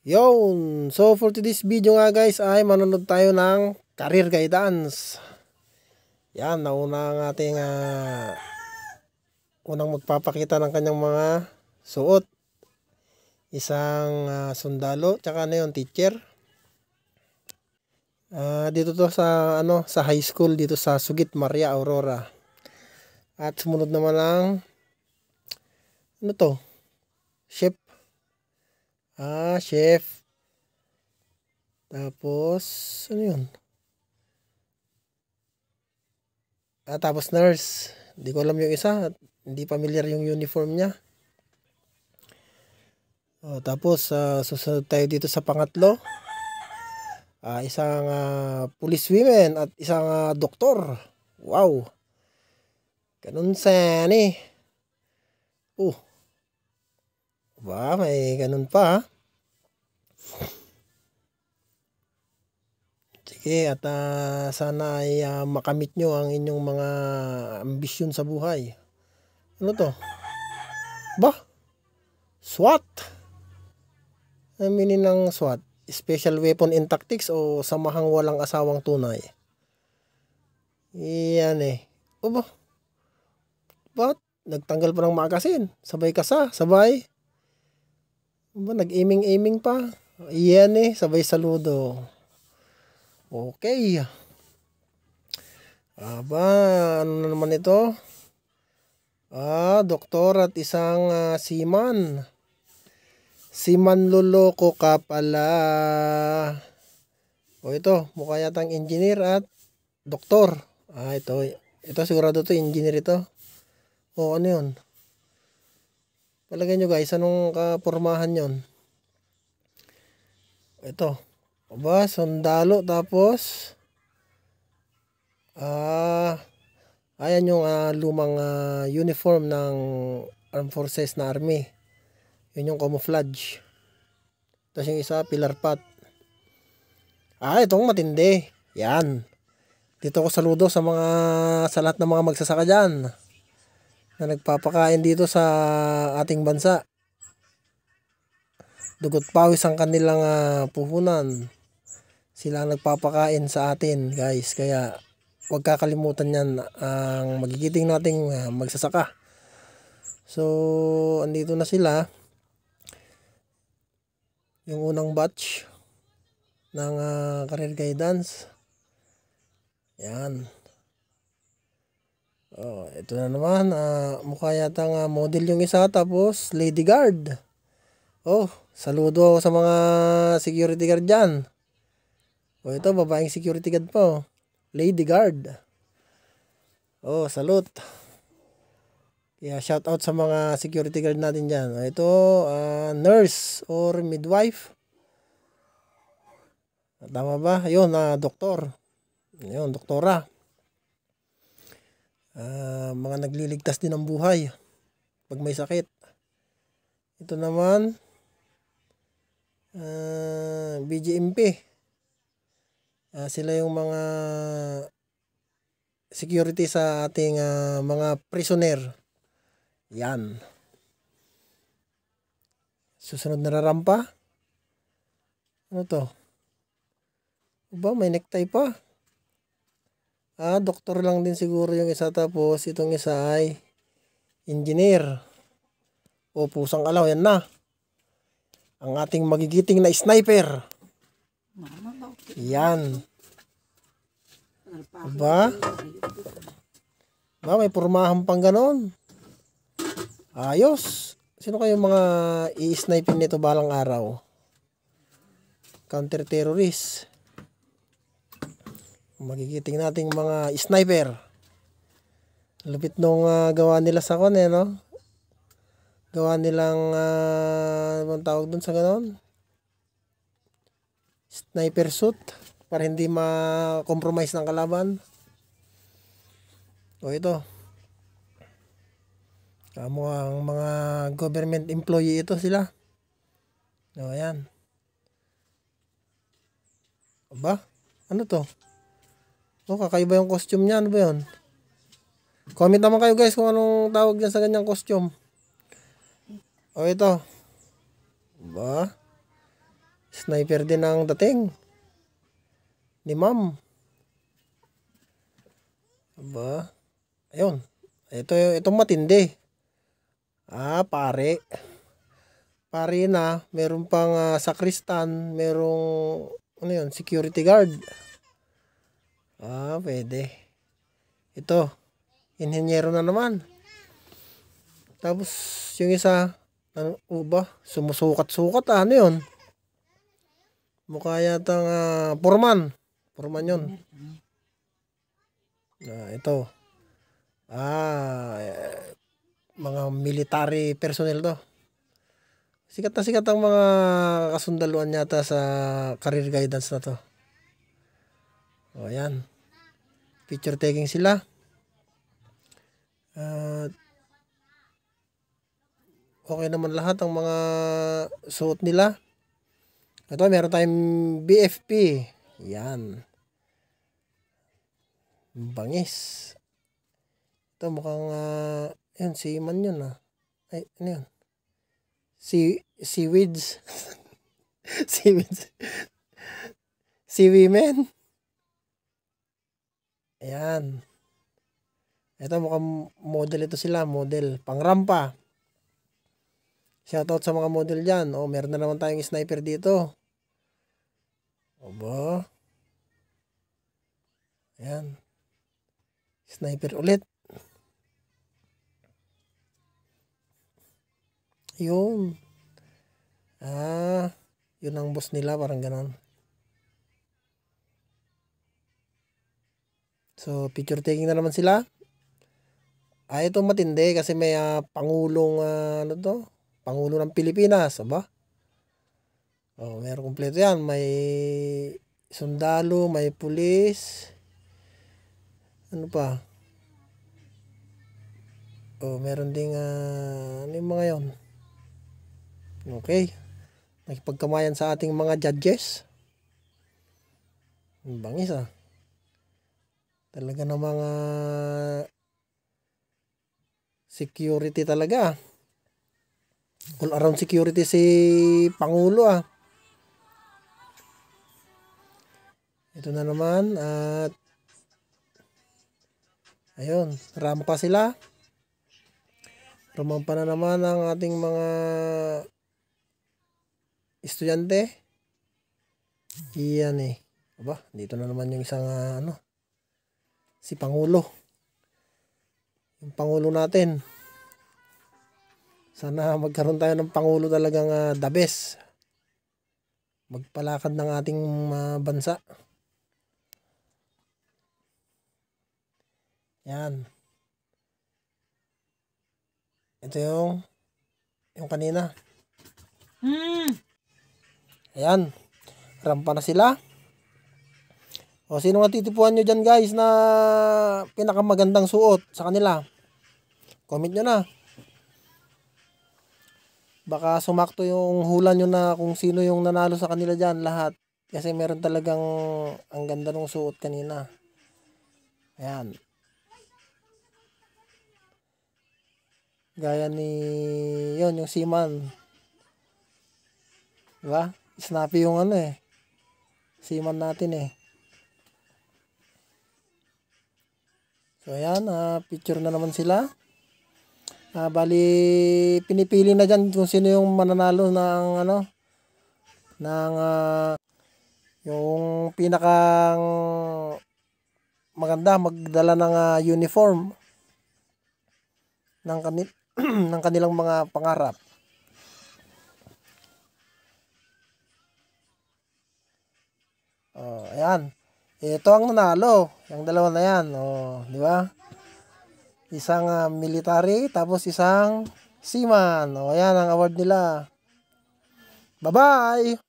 Yon. So for today's video nga guys ay manonood tayo ng career guidance. Yan, nauna ang ating unang magpapakita ng kanyang mga suot. Isang sundalo, tsaka ano yun, teacher. Dito to sa sa high school dito sa Sugit Maria Aurora. At sumunod naman ang ano to? Chef. Chef. Tapos ano yun? Tapos nurse. Hindi ko alam yung isa. Hindi familiar yung uniform niya. Tapos susunod tayo dito sa pangatlo. Isang police women at isang doktor. Wow. Ganun sana eh. Ba, may ganun pa. Sige, at sana ay makamit nyo ang inyong mga ambisyon sa buhay. Ano to? Ba? SWAT? Ano meaning ng SWAT? Special Weapon and Tactics o Samahang Walang Asawang Tunay? Yan eh. Ba? Ba't? Nagtanggal pa ng magasin. Sabay kasa. Sabay. Ba? Nag-aiming pa. Yan eh. Sabay saludo. Okay. Aba, ano naman ito? Doktor at isang seaman. Seaman loloko ka pala. Ito, mukha yatang engineer at doktor. Ito sigurado to engineer ito. Ano yun? Palagay nyo guys, anong kapormahan yon? Ito. Aba, sundalo tapos ayan yung lumang uniform ng Armed Forces na Army. Yun yung camouflage. Tapos yung isa, pillar pat. Itong matindi. Yan. Dito ko saludo sa lahat ng mga magsasaka dyan na nagpapakain dito sa ating bansa. Dugot pawis ang kanilang puhunan. Sila ang nagpapakain sa atin guys. Kaya huwag kakalimutan yan ang magigiting nating magsasaka. So andito na sila. Yung unang batch ng career guidance. Yan. Ito na naman. Mukha yata model yung isa. Tapos lady guard. Saludo ako sa mga security guard dyan. Ito, babaeng security guard po. Lady guard. Salute. Kaya shout out sa mga security guard natin dyan. Ito, nurse or midwife. Tama ba? Ayun, doktor. Ayun, doktora. Mga nagliligtas din ng buhay pag may sakit. Ito naman, BGMP. Sila yung mga security sa ating mga prisoner. Yan. Susunod na rampa. Ano to? May necktie pa. Doktor lang din siguro yung isa. Tapos itong isa ay engineer. Pusang alaw. Yan na. Ang ating magigiting na sniper. Yan. May pormahan pang ganon. Ayos. Sino kayo mga i-snipe nito balang araw? Counter-terrorist. Magigiting nating mga sniper. Lupit nung gawa nila sa no? Gawa nilang anong tawag dun sa ganon? Sniper suit para hindi ma-compromise ng kalaban. Ito. Ang mga government employee ito sila. Ayan. Aba? Ano to? Kakaiba yung costume niya. Ano ba yun? Comment naman kayo guys kung anong tawag dyan sa ganyang costume. Ito. Aba? Sniper din ang dating ni ma'am. Aba, ayun. Itong matindi. Pare. Pare na, meron pang sakristan, merong ano yun, security guard. Pwede. Ito, inhenyero na naman. Tapos yung isa, ano ba? Sumusukat-sukat ano yun? Mukha yatang foreman. Foreman yun. Ito. Mga military personnel to. Sikat na sikat ang mga kasundaluan yata sa career guidance na to. Ayan. Picture taking sila. Okay naman lahat ang mga suot nila. Ito, meron tayong BFP. Yan. Bangis. Ito mukhang yun, seaman yun Ay, ano yun? Seaweeds. Seaweeds. Seawomen. Ayan. Ito mukhang model ito sila. Model. Pangrampa. Shoutout sa mga model dyan. Meron na naman tayong sniper dito. Aba. Ayan. Sniper ulit. Yun. Yun ang boss nila. Parang ganon. So, picture taking na naman sila. Ito matindi kasi may pangulong Pangulo ng Pilipinas, aba? Meron kumpleto yan. May sundalo, may pulis. Ano pa? Meron ding ano yung mga yon. Okay. Nakipagkamayan sa ating mga judges. Ang bangis Talaga na mga security talaga. All around security si Pangulo Ito na naman at ayun, rampa sila. Rumampa na naman ang ating mga estudyante. Iyan Aba, dito na naman yung isang si Pangulo. Yung Pangulo natin. Sana magkaroon tayo ng Pangulo talagang the best. Magpalakad ng ating bansa. Yan. Ito yung kanina. Ayan. Rampa na sila. Sino nga titipuan nyo dyan guys na pinakamagandang suot sa kanila? Comment nyo na. Baka sumakto yung hula nyo na kung sino yung nanalo sa kanila dyan lahat. Kasi meron talagang ang ganda ng suot kanina. Ayan. Gaya ni yung seaman. Diba? Snappy yung seaman natin So ayan, picture na naman sila. Bali pinipili na dyan kung sino yung mananalo ng yung pinakang maganda magdala ng uniform ng ng kanilang mga pangarap. Ayan. Ito ang nanalo, yung dalawa na yan. Di ba? Isang military tapos isang seaman. Ayan ang award nila. Bye-bye!